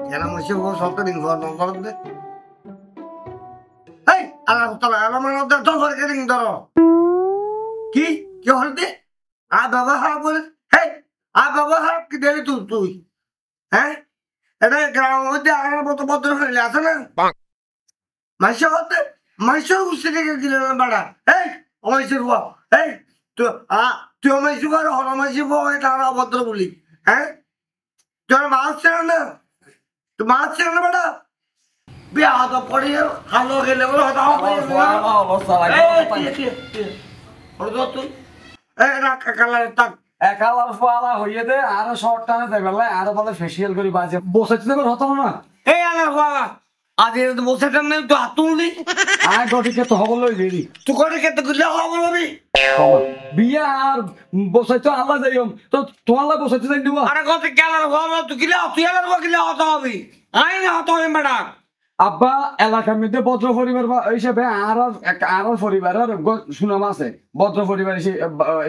কেন মশে ও সবটা দিন করতে দে এই আল্লাহ তাআলা আমার মধ্যে তো করে দিন ধরো কি কি হলতে আ বাবা হারাপ বলে হেই আ বাবা হারাপ কি দিলি তুই হ্যাঁ এটা গ্রামের মধ্যে আমার মতো ভদ্র ফেলে আছে না মাইশা হতে মাইশা উঠছে থেকে দিলে না বাড়া এই অমাইশের বাবা এই তুই অমাইশি বড় হরমাইশি বাবা এটা আমরা অভদ্র বলি হ্যাঁ তুই মাছ ছিল না তুই মাছ ছিল না বাড়া বিয়া হতো পড়ে হালো গেলে বলে হতো তুই এই রাখ কালার তাক একালার ফালা হইয়ে দে আর শর্ট টানে দেবে আর বলে ফেসিয়াল করি বাজে বসেছে দেবে হতো না এই আলার ফালা আজ এর বসে টানে তুই হাত তুললি আয় গটিকে তো হবলই দেরি তুই করে খেতে গুলো হবলবি বিয়া আর বসাইতো আল্লাহ যাইম তো তোমার বসাইতে যাই দিবা আরে কত কেলার হবো তুই কিলা তুই এলার কিলা হতো হবি আই না হতো হবে বেটা আব্বা এলাকার মধ্যে ভদ্র পরিবার হিসেবে আর পরিবারের সুনাম আছে ভদ্র পরিবার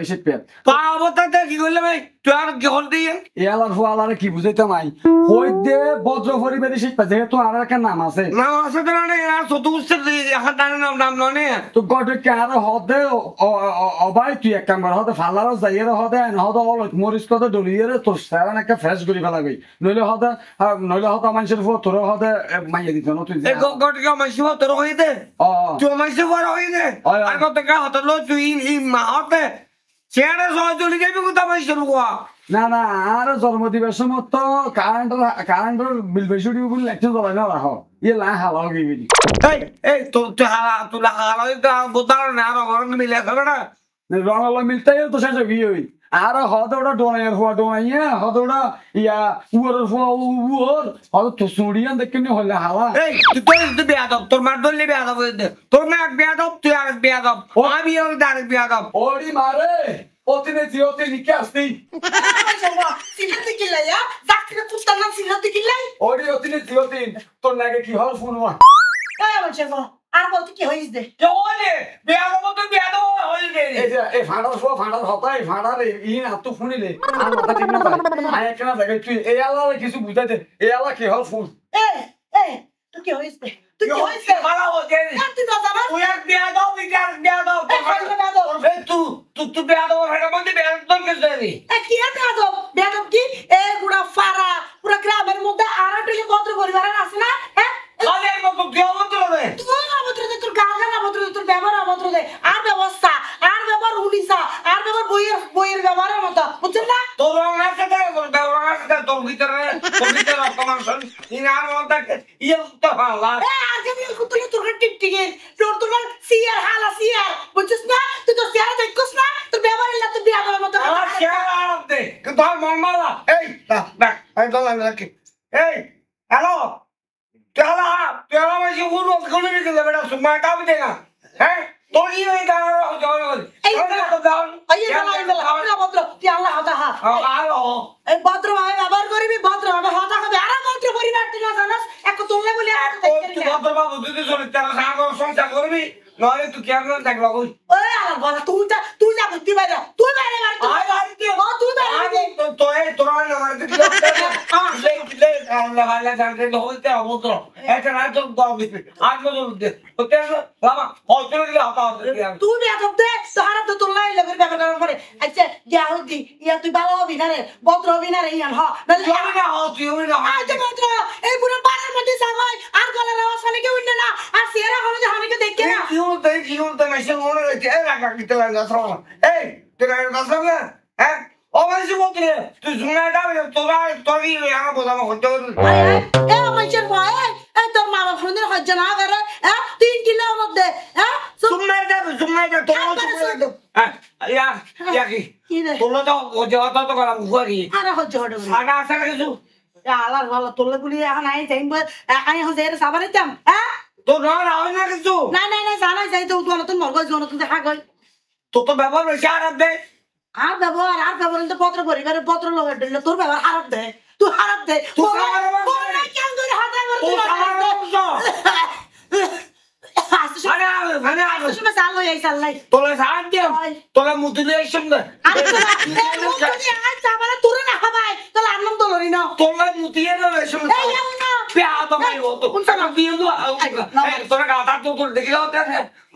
হিসেবে পাবতাতে কি করলে ভাই তুই আর কি হল দিয়ে এলার ফুয়ালারে কি বুঝাইতাম আই হই দে ভদ্র পরিবার হিসেবে যেহেতু আর একটা নাম আছে নাম আছে তো না আর শত উচ্ছের এখন তার নাম ননে তো গটে কে আর হদে অবাই তুই এক কাম কর হদে ফালার যাইয়ের হদে হদে অল মরিস কত ডলিয়ে তোর সারা একটা ফ্রেশ করি ফেলাবি নইলে হদে মানুষের ফুয়া তোর হদে মাইয়া দিত না তুই এই গটকে মাইছি তোর হই দে তুই মাইছি বড় হই দে আর কত কা হতো লো তুই ই মা হতে চেয়ারে সহ চলে যাবি কোথা মাইছি রুয়া না না আর জন্ম দিবের সময় তো কারেন্টের বিল বেশি উঠিব বলে লেকচার চলাই না রাখ ইয়ে লা হালাও গিয়ে এই তুই হালা তুই হালা তো বোতার না আর ঘর মিলে খাবে না রঙালো মিলতেই তো শেষ গিয়ে ওই আর হতে ওটা ডোনাইয়ের হওয়া ডোনাইয়া হতে ওটা ইয়া উয়ারের হওয়া উয়ার হতে তো সুড়িয়ান দেখে নি হলে হালা এই তুই বেয়াদব তোর মার ধরলে বেয়াদব তোর মা এক বেয়াদব তুই আর এক বেয়াদব আমি আর আরেক বেয়াদব ওরি মারে ওতিনে জিওতে লিখে আসতি সিলাতে কিলাইয়া জাকিরে কুস্তার নাম সিলাতে কিলাই ওরি ওতিনে জিওতে তোর লাগে কি হল ফোন ওয়া এই আমার ছেলে আর বলতে কি হইছ দে কেওলে বেয়াদব তো বেয়াদব হই গে এই ফাড়ার হতাই ফাড়ার ই না তো শুনিলে আর মাথা ঠিক না পায় আয় কেন লাগে তুই এই আলাদা কিছু বুঝাই দে এই আলাদা কি হল ফোন এই তুই কি হইছ দে তুই কি হইছ দে ভালো হতে তুই তো জানা তুই এক বেয়াদব বিকার বেয়াদব তুই বেয়াদব হেডা বন্ধে বেয়াদব তোর কে দেবি কি বেয়াদব বেয়াদব কি এ গুড়া ফারা পুরো গ্রামের মধ্যে আরাটলি ভদ্র পরিবার আছে না হ্যাঁ আরে মত কি অবস্থা রে তুই অভদ্র দে তোর গাল অভদ্র দে তোর ব্যবহার অভদ্র দে আর ব্যবস্থা আর ব্যবহার উনিসা আর ব্যবহার বইয়ের ব্যবহারের মতো বুঝছেন না তোর রঙের সাথে ব্যবহার আছে তোর ভিতরে অপমান ইনার মধ্যে ইয়ে তো হালা আর যে কুতুলে তোর টিকটিকে তোর সিয়ার হালা সিয়ার বুঝছিস না তুই তো সিয়ার দেখছস না তোর ব্যবহার ইল্লা তুই বিয়া করার মতো আমার শেয়ার আরব দে কিন্তু আর মন মালা এই দেখ আমি তো লাগি এই হ্যালো তুই মাঝে উড়ো কোনে নিতে যাবে না সুমা কাবি দে না হ্যাঁ তোর কি হই দাও এই ভদ্র তুই আল্লাহ হাতা হা হ্যালো এই ভদ্র ভাবে ব্যবহার করবি ভদ্র ভাবে হাতা হবে আর ভদ্র পরিবার তুই না জানাস এক তোলে বলি আর তুই ভদ্র বাবু তুই চলে তার সাঙ্গ সংসার করবি নয় তুই কেমন দেখবা কই ওই আল্লাহ বলা তুই যা বুদ্ধি বাইরে তুই বাইরে মার তুই বাইরে তো এই তোর না মারতে কি লে আল্লাহ আল্লাহ জানতে হইতে অবদ্র এটা না তো দাও দিবি আজ বল দে ওতে বাবা হয়তো দিলে হাতা তুই বেয়াদব দে সারা তো তোর লাই লাগবে ব্যাপার করে আচ্ছা ইয়াহুদি ইয়া তুই ভালো হবি না রে ভদ্র হবি না রে ইয়ান হ তুই না হ তুই না আজ ভদ্র এই পুরো বাড়ির মধ্যে সামাই আর গলার আওয়াজ শুনে কেউ উঠে না আর সিয়ারা হলো যে হানিকে দেখে না জীবনতে মেশে মনে হচ্ছে এই রাখা দিতে লাগে সব এই তুই এর কথা না হ্যাঁ অবশ্যই বলতে তুই শুনে যাবে তোরই আমার বোঝানো হচ্ছে এই আমার ভাই এই তোর মা বাবা ফোনের হজ্জা না করে হ্যাঁ 3 কিলোর মধ্যে হ্যাঁ শুনে যাবে তোর হ্যাঁ ইয়া কি তোলা তো হজ্জা তো করা মুখি আরে হজ্জা হড়ে সাদা আছে কিছু আলার ভালো তোলে গুলি এখন আই যাইব আই এখন যাই সাবারে যাম হ্যাঁ তোর না হয় না কিছু না জানা যাই তো তুই নতুন মরগজ নতুন দেখা গই তো ব্যবহার বেশি আরাম দে আর ব্যবহার তো পত্র পরিবারের পত্র লগা দিলে তোর ব্যবহার খারাপ দে তুই খারাপ দে তুই খারাপ না কেন ধরে হাতে মার তুই আসলে চাল লই আই চাল নাই তোলা সাহায্য তোলা মুতুলে সঙ্গে আরে তোরা মুতুলি আই চাবারে তোরে না তোরা গাঁদা তো দেখিলাম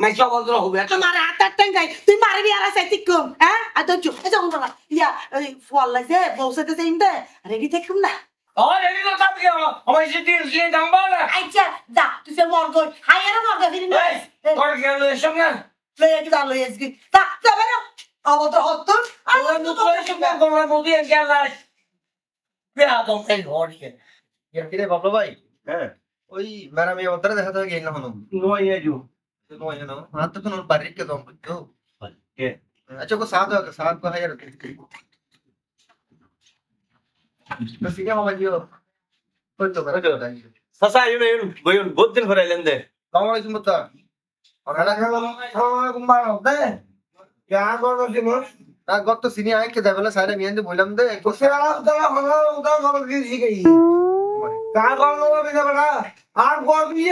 মাইসা বদল হবে তোমার হাতের টেঙ্গাই তুই মারবি আর আছে ঠিক কম হ্যাঁ আর তো চুপ যখন বলা ইয়া ওই ফল লাগছে বউসাতে যাইম দে রেডি থাকুম না আচ্ছা যা তুই সে মর গই হাইয়ার মর গই ফিরিন লই একটু দা লই আজকে তা যা বেরো অবত হত্তর আর কিরে বাবলু ভাই হ্যাঁ ওই ম্যাডাম এই অবতারে দেখা থেকে গেল না হনো নয় না হাত তো নোট বাড়ি কে দম তো अच्छा को साथ को है यार तो सीधा मामा जी कोई तो करो ससा युन गोयुन बहुत दिन भराय लेंदे कौन है तुम बता और हला खेला কুমার দে क्या करो তুমি आ गत तो सीनी आए के देवला सारे मियां दे बोलम दे कुछ वाला उधर हमारा उधर कर की सी गई क्या करो बिना बड़ा আর করবি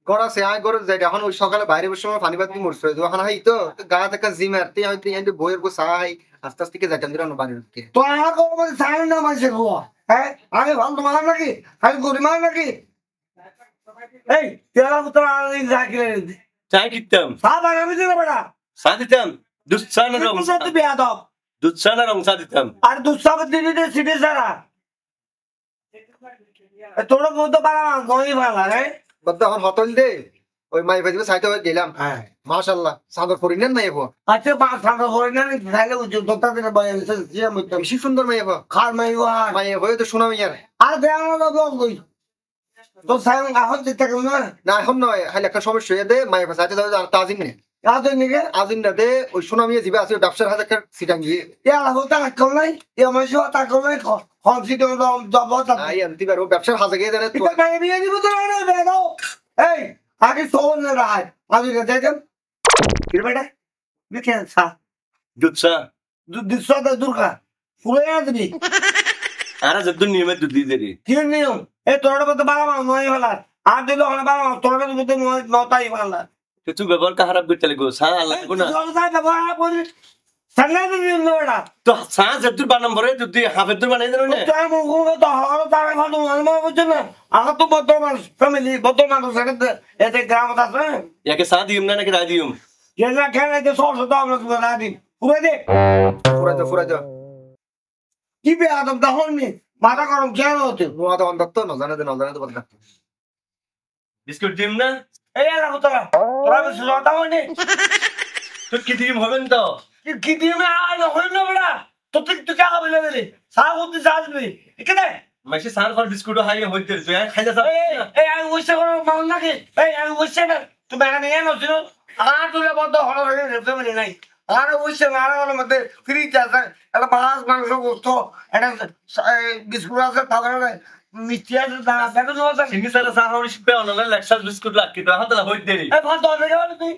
গড়া সে আয় গড় যাই এখন ওই সকালে বাইরে বসে সময় পানি বাতি মরছে তো এখন হাই তো গা থেকে জিম আরতে হইতে এন্ড বইয়ের কো সাই আস্তে আস্তে কে যাইতাম দিরা বাড়ি উঠতে তো আর করবো সাইন না মাসে গো হ্যাঁ আগে ভালো তোমার নাকি আগে গরিমার নাকি এই তেরা উত্তর আর রাখলে चाय कितम সাত আগামী দিনে বড়া सादितम दुस्साना रंग তুই সাথে বিয়া দাও दुस्साना रंग सादितम আর দুঃসাব দিনে সিটে সারা তোরা বলতে পারা নই ভালো রে বদ্দা এখন হতল দে ওই মাই ভাইবে সাইতে গেলাম হ্যাঁ মাশাআল্লাহ সাদর ফরিনেন নাই এগো আচ্ছা পাঁচ টাকা করে না তাহলে ওই দোতা দিনে বয়ে যে আমি বেশি সুন্দর মাই এগো খার মাই ওয়ার মাই এগো তো শোনা মিয়ার আর দেয়ানো না বল কই তো সাইন আহত দিতে কেমন না না এখন নয় হাইলে একটা সমস্যা হয়ে দে মাই ভাই সাইতে দাও তাজিন নে আজ নিকে আজিন না দে ওই শোনা মিয়া জিবে আছে ব্যবসার হাতে একটা সিটাং গিয়ে ইয়া হতা কোন নাই ইয়া মাসো তা কোন নাই হন সিটো দবতা আই আনতি বারো ব্যবসার হাতে গিয়ে দেন তো এটা বাইরে বিয়ে দিব তো না বেগো এই আগে সোন না রাত আমি দেখেন কি বেটা দেখেন সা दुत्सा দুসা দুর্গা ফুলে আদমি आरा जद्दु नियमित दुधी देरी কি নিয়ম এই তোরটা বলতে পারলাম নয় হলা আর দিল হলা পারলাম তোরটা বলতে নটাই পারলা ते तू व्यवहार का खराब करते लगो सा अलग को ना संगत দিন লোড়া तो सा जद्दु बा नंबर है दुधी हाफेदुर बनाई देनो ने তাই মুখ তো হলো তার ভালো আলমা বুঝছেন না আমার তো বর্তমান ফ্যামিলি বর্তমান সাথে এতে গ্রাম আছে या के साथ यम ना के रादियम যেটা খেলে যে সব সব আমরা তো রাদি পুরো দে ফুরাই দাও কি বে আদম তখন নি মাথা গরম কেন হতে নোয়া তো অন্ধত্ব না জানা দে বদলা बिस्कुट दिम ना এই এলা তোরা তোরা বেশ লতা হইনি तो किती होबेन तो কি দিয়ে না আর হইল না বড়া তো তুই কা বলে দিলি সাহ হতে যাবি এখানে माशी सार फर बिस्कुट हाई होइते जो है खाइदा सब এই আমি ওইসে করে মান নাকি এই আমি ওইসে না তুমি এখানে এনো ছিল আর তুই বন্ধ হলো রে ফ্যামিলি নাই আর ওইসে না আর মধ্যে ফ্রি আছে এটা মাছ মাংস গোস্ত এটা বিস্কুট আছে তারপরে মিষ্টি আছে দানা দেখো আছে सिंगी सारा सारा शिपे ऑनलाइन लेक्चर बिस्कुट लाग के तो हाथ ला होइते देरी এই ফাল দরে গেল তুই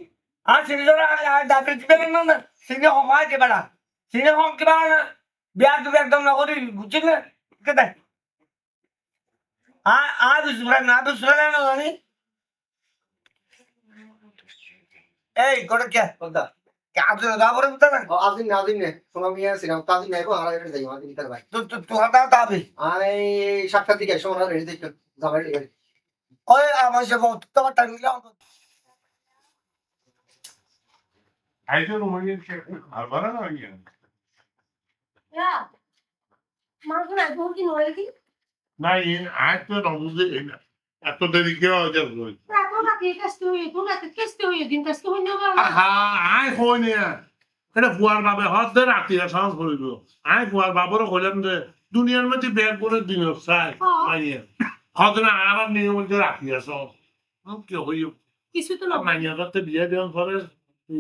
আর সিনি ধরে আর ডাক্তার দিবেন না সিনি হমাই কে বড়া সিনি হম কে বড়া না বিয়া তো একদম না করি বুঝছিস না কেটে আর বিস্কুট না বিস্কুট না জানি এই করে কে বদলা কাজ না করে বুঝতা না আজিন নে শোনা মিয়া সিনা তাজিন নাই গো আর এটা যাই আজিন তার ভাই তো হাতা তাবে আরে সাতটার দিকে সময় রেডি দেখো যাবে রেডি ওই আমার সে বহুত তোমার টাইম দিলাম Aydın umarım Albana mı oynuyor? Ya মাংস না তুমি কি নয় কি না এই আজকে রমজে এত দেরি কে হয়ে রাখো না কি কাস্তে হই তুমি না কাস্তে হই দিন কাস্তে হই না আহা আই হই না এটা ফুয়ার বাবে হতে রাতি সাহস করিল আই ফুয়ার বাবর কইলাম যে দুনিয়ার মধ্যে ব্যাগ করে দিন চাই মাইয়া হতে না আর নিয়ম মধ্যে রাখি আছো কি হই কিছু তো না মাইয়া রাতে বিয়ে দেন পরে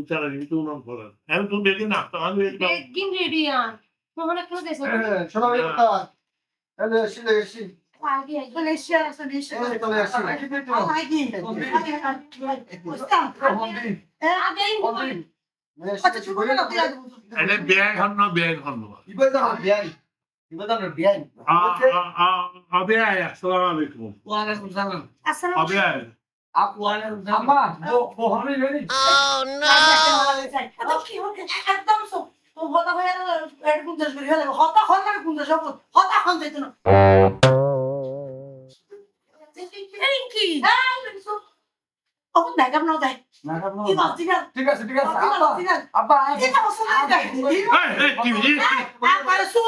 তারা কিন্তু নাম পরে আমি তুমি বেদিন না তো আমি একদম বেগিন রেডি আন মোহনা কেন দেছো শোনা মিয়া কথা এলে এসি আগে বলে শেয়ার আছে দিছে এই চলে আসি আগে বুঝতাম আগে বল আচ্ছা তুমি বলো না এনে ব্যাগ হন না ব্যাগ হন না ইবাদান বিয়াই আবে আয় আসসালামু আলাইকুম ওয়ালাইকুম সালাম আসসালামু আবে আয় আম্মা ও হবে রেডি একদম সব তো হতা হয়ে এর কোন দেশ বের হলে হতা হতা কোন দেশ হতা হন যাইতো না এই Oh, nagam no dai. Ino, tinggal. ঠিক আছে ঠিক আছে Tinggal, আব্বা tinggal. আব্বা Tinggal masalah dai. কি Apa su?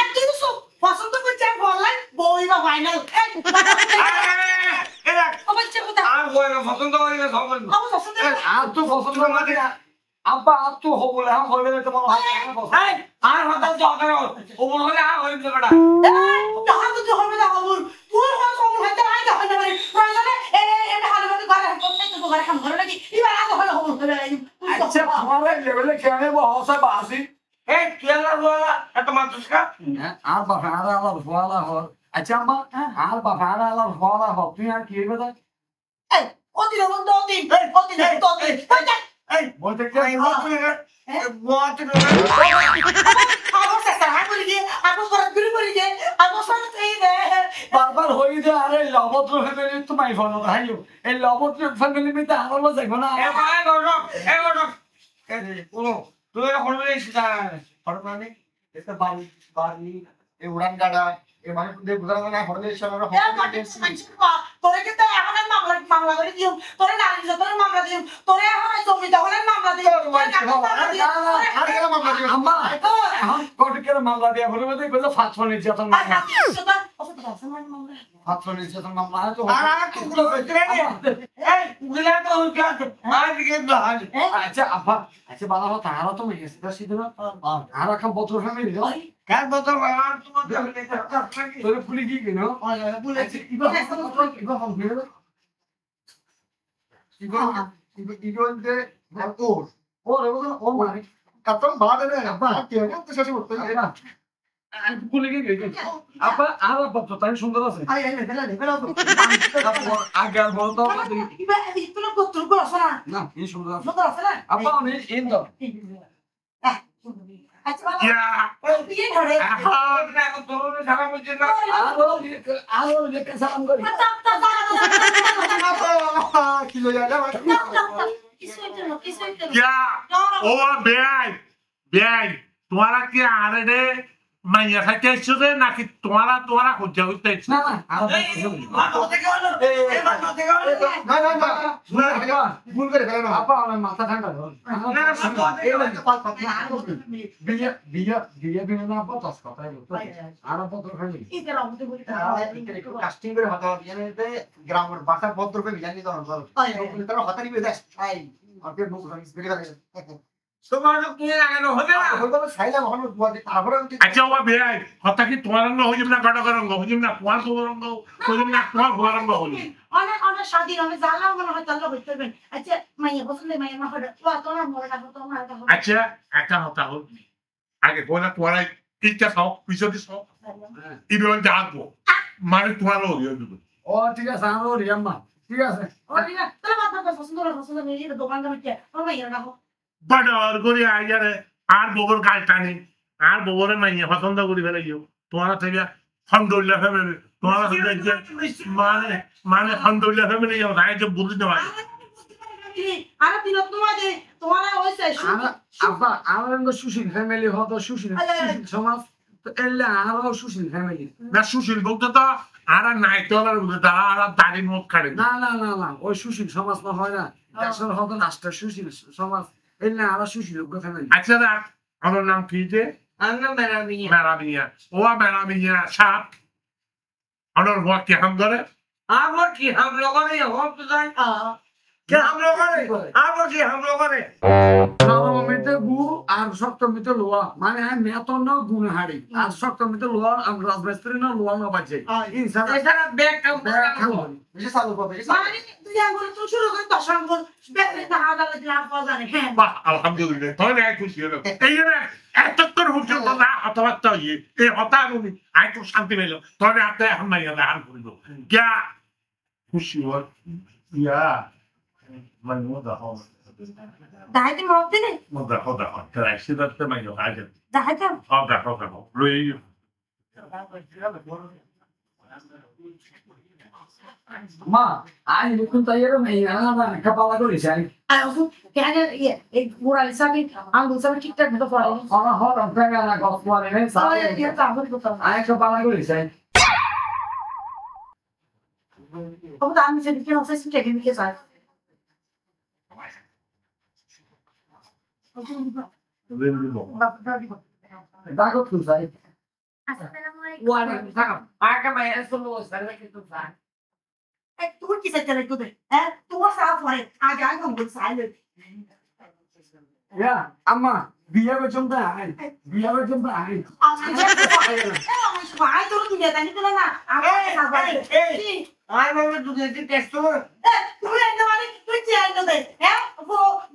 Itu su. Pasal tu macam online, boy na final. Apa macam tu? আর কই না পছন্দ করি না সব বলবো Apa pasal tu? আর তো পছন্দ করে আব্বা আর তো হবলে হ্যাঁ হইবে না তোমার এই আর হতা জগর ওবর হলে আর হইবে বেটা Dah tu tu hormat aku. Tuh orang kamu hati lagi dah hendak beri. Orang ni, ini halu batu gara. Kau tu tu gara kamu gara lagi. Ibu aku halu kamu gara lagi. আচ্ছা আমার লেভেলে খেলে বহসা বাসি এই তুই আর বলা এত মানুষ কা আর বাবা আর আলার ফলা হল আচ্ছা আম্মা আর বাবা আর আলার ফলা হল তুই আর কি হবে Eh, oh tidak untuk tim. Oh tidak untuk tim. Baca. এই বলতে কি এই বল তুই বল তুই Aku sekarang aku lagi. Aku berat dulu lagi. Aku sangat ini. বারবার হই যে আরে লবত্র ফ্যামিলি তো মাই ফোন হাইও এই লবত্র ফ্যামিলি মিতে আরো যাইবো না এ ভাই গরম এ গরম এই কোন তুই এখন বলিস না হরমানি এটা বাড়ি বাড়ি এই উড়ান গাড়া এই মানে পুরো গুজরাট না হরলে সরর Ya, macam macam তোরে কিন্তু এখন মামলা করে দিও তোরে নারী যতরে মামলা দিও তোরে এখন জমি দখলের মামলা দিও তোরে কাগজ মামলা দিও আর কেন মামলা দিবেন আম্মা এখন কোর্টের মামলা দিয়া বলে বলে কইলো ফাঁস ফোন নির্যাতন আর মামলা হাতি সেটা অসুবিধা আছে মামলা ফাঁস ফোন নির্যাতন মামলা তো আর তুই গুলো কইতে রে এই গুলা তো হইছে আর দিকে দাঁড় আচ্ছা আব্বা আচ্ছা বাবা কথা আর তো মেয়ে সেটা সিধু না আর এখন বত্র ফ্যামিলি কার বদল আর তোমার তোরে পুলি কি কিনো বলেছি ইবা ফোন করে ইগোতে মালকোর ওরে ও মারি কাতন বাদে না আব্বা। কি তো শেষ করতে পুলি কি আব্বা আর আব্বা তো তাই সুন্দর আছে ay vela তো আগে আর বলতো iba itu lo gotul ko sana না এই সুন্দর আছে no to sana আব্বা অনেক ইন তো ah acha bala ইয়া bikin hore এখন না তোর ঢাকা বুঝছিস না আরো লেখা সালাম করি কি লইয়া যা ইয়া ও বেআই বেআই তোমারা কি আরে রে মাইয়া খাইতে আসছো রে নাকি তোমারা তোমারা খুঁজা হইতে আসছো না না আরো না না না ভুল করে ফেলে না আব্বা আমার মাথা ঠান্ডা বিয়া বিয়া বিয়া বিয়া না আব্বা দশ কথাই বলতো আর আব্বা তো খালি কাস্টিং করে হতা বিয়ানেতে গ্রামের ভাষা ভদ্রকে বিজানি দাও তারা হতা নিবে দেশ আই আপনি মুখ রাখিস বেরি করে তোমার কি লাগানো হবে না হইলো সাইলা মহন বুয়াদি তারপরে আচ্ছা ও বেআই হতা কি তোমার রঙ হইম না গড় গড় রঙ হইম না তোমার রঙ হইম না তোমার ঘর রঙ হইম অনেক অনেক স্বাধীন আমি জানলাম মনে হয় তাহলে হইতে পারবেন আচ্ছা মাইয়া পছন্দ মাইয়া মা হড় তোমার মনে রাখো তোমার রাখো আচ্ছা একটা হতা হল আগে বলা তোমার ইচ্ছা সব পিছনে সব ইবেন যাবো মানে তোমার হইল ও ঠিক আছে আরো রিয়াম্মা ঠিক আছে ও ঠিক আছে তাহলে মাথা পছন্দ নিয়ে দোকানটা মিটে আমার মাইয়া রাখো বড় করে আইয়ারে আর বগর গাল টানি আর বগরে মাইয়া পছন্দ করি ফেলে গিয়ে তোমার থেকে হামদুলিল্লাহ ফ্যামিলি তোমার মানে মানে হামদুলিল্লাহ ফ্যামিলি যাও তাই যে বুঝি না আর দিন তোমার হইছে আব্বা আমার সুশীল ফ্যামিলি হতো সুশীল সমাজ তো এলে আরো সুশীল ফ্যামিলি না সুশীল বলতে তো আর নাই তো আর তারা আর দাড়ির মুখ কাটে না না না না ওই সুশীল সমাজ না হয় না দেশের হতো রাষ্ট্র সুশীল সমাজ এলে আরো সুশীল ফ্যামিলি আচ্ছা রাখ আমার নাম কি যে আঙ্গা মেরা মিয়া মেরামিয়া ও মেরামিয়া সাপ আমার ভয় কি হাম করে আমরা কি हम लोगों ने हम तो जाए क्या हम लोगों ने आप लोग की हम लोगों ने নরমিতে গু আর সপ্তমিতে লোয়া মানে হ্যাঁ মেতন না গুণ হাড়ি আর সপ্তমিতে লোয়া রাজমিস্ত্রি না লোয়া না বাজে ইনসান ऐसा बैग का বেশি চালু হবে বেশি মানে তুই আঙ্গুল তো শুরু করে দশ আঙ্গুল বেতরে না হাজার লাখ জানে হ্যাঁ বাহ আলহামদুলিল্লাহ তাহলে এক খুশি হলো এই যে এতক্ষণ হুজুর না হতাবার্তা হইয়ে এই হতাগুলি আই খুব শান্তি পেল তাহলে আপনি এখন নাই হাল করিল গিয়া খুশি হয় ইয়া মানে মজা হয় দাইতে মরতে নেই মজা হতা হয় তাই সেটা মানে আগে দাইতে হতা হতা রই মা আই দেখুন তাই এরকম এই আলাদা কাপালা করেছে আর ওসু কেন এই মোরাল সাবি আঙ্গুল সাবি ঠিকঠাক মতো পড়ে আমার হল অপেক্ষা না গল্প বলে নেই তাহলে দিয়ে তাহলে কথা আই কাপালা করেছে ও তো আমি সেদিকে হচ্ছে সিটে গিয়ে যায় ডাকো তুই যাই তুই কি চাইতে রে তোদের হ্যাঁ তোমার সাফ হয় আগে আগে বল সাইলে ইয়া আম্মা বিয়ে বেচম দা আই বিয়ে বেচম দা আই আমার ভাই তোর দুনিয়া জানি তো না আমার সাফ হয় আয় বাবা তুই দেখি টেস্ট কর তুই এনে মানে তুই চেয়ে দে হ্যাঁ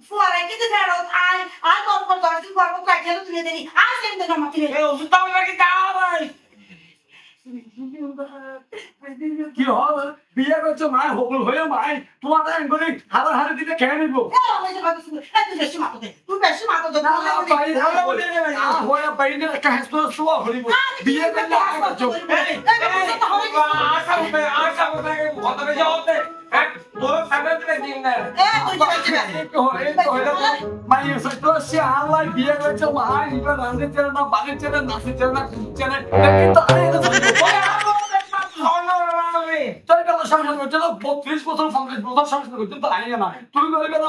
ফুয়ারে কি দে ফেরত আই আই তোর দিন পর কাটে তুই দেনি আই সেম দে না মাটি এই ওষুধ তাও নাকি দাও ভাই কি হল বিয়ে বেচম আই হবল হয়ে মাই তোমার এঙ্গলি হারা হারে দিলে খেয়ে নিব আমি যে বাকি তুই বেশি মাতো দে না ভাই হয়ে বাইরে একটা হেসতো সোয়া হলিব বিয়ে করলে আগে বেচম মাই সত্য সে আল্লাহ বিয়ে বেচম আই ইবা রান্নে চলে না বাড়ি চলে না নাচে চলে না চলে কিন্তু আরে তাই কথা সংসার করতে তো 32 বছর 35 বছর সংসার করতে তো আইয়া না তুমি বলবে না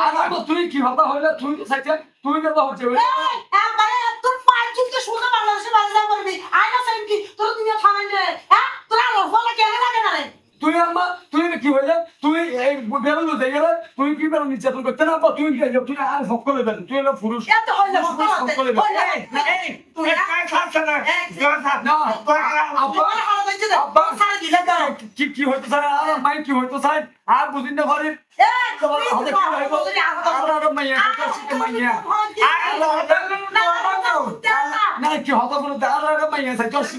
আর তুই কি কথা হইলে তুই তো চাইছে তুই কথা হচ্ছে একবারে তোর পাঁচ জুনকে শুনে বাংলাদেশে বাংলা করবি আইনা সেম কি তোর দুনিয়া থামাই রে হ্যাঁ তোরা লফলা কেন লাগে না রে তুই আম্মা তুই কি হইলে তুই এই বেরোলো দেখে গেলে তুই কি বেরো নির্যাতন করতে না তুই তুই আর ভোগ করে দেন তুই হলো পুরুষ এত হইলে ভোগ করে দেন তুই কাই খাচ্ছে না না আব্বা হারা যাইছে দে আব্বা সারা দিলে দাও কি হইতো স্যার আর মাই কি হইতো স্যার আর বুঝিন না পারি তোমার হাতে কি হইবো আর মাইয়া কাছে মাইয়া না কি হতো বলে আর মাইয়া স্যার কাছে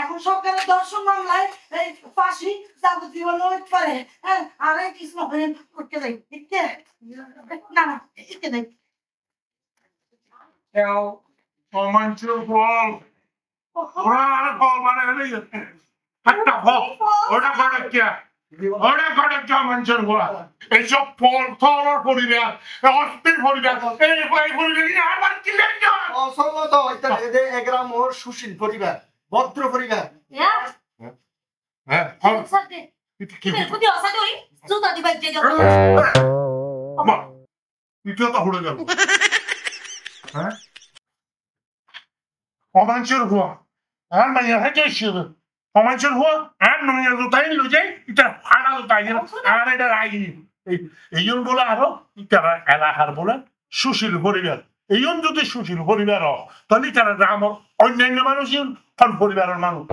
এখন সরকারের দর্শন মামলায় ফাঁসি যাবতীয় নয় পারে আরে কৃষ্ণ করতে যাই না না ইতে যাই অমাঞ্চের ফল ওরা আর ফল মানে হলে একটা ফল ওটা করে কে ওটা করে কে অমাঞ্চের ফল এইসব ফল ফল পরিবার অস্থির পরিবার এই পরিবার আমার কি লেগে অসম্মত একরাম ওর সুশীল পরিবার ভদ্র পরিবার হ্যাঁ দ্বিতীয়তা হয়ে গেল হ্যাঁ অমাঞ্চের হওয়া আর মাইয়া হেঁটে ছিল অমাঞ্চের হওয়া আর নইয়া জোতাই লুজে এটা ফাড়া জোতাই আর এটা রাগি এই বলে আরো তারা এলাকার বলে সুশীল পরিবার এই যদি সুশীল পরিবার তাহলে তারা গ্রামের অন্যান্য মানুষ কোন পরিবারের মানুষ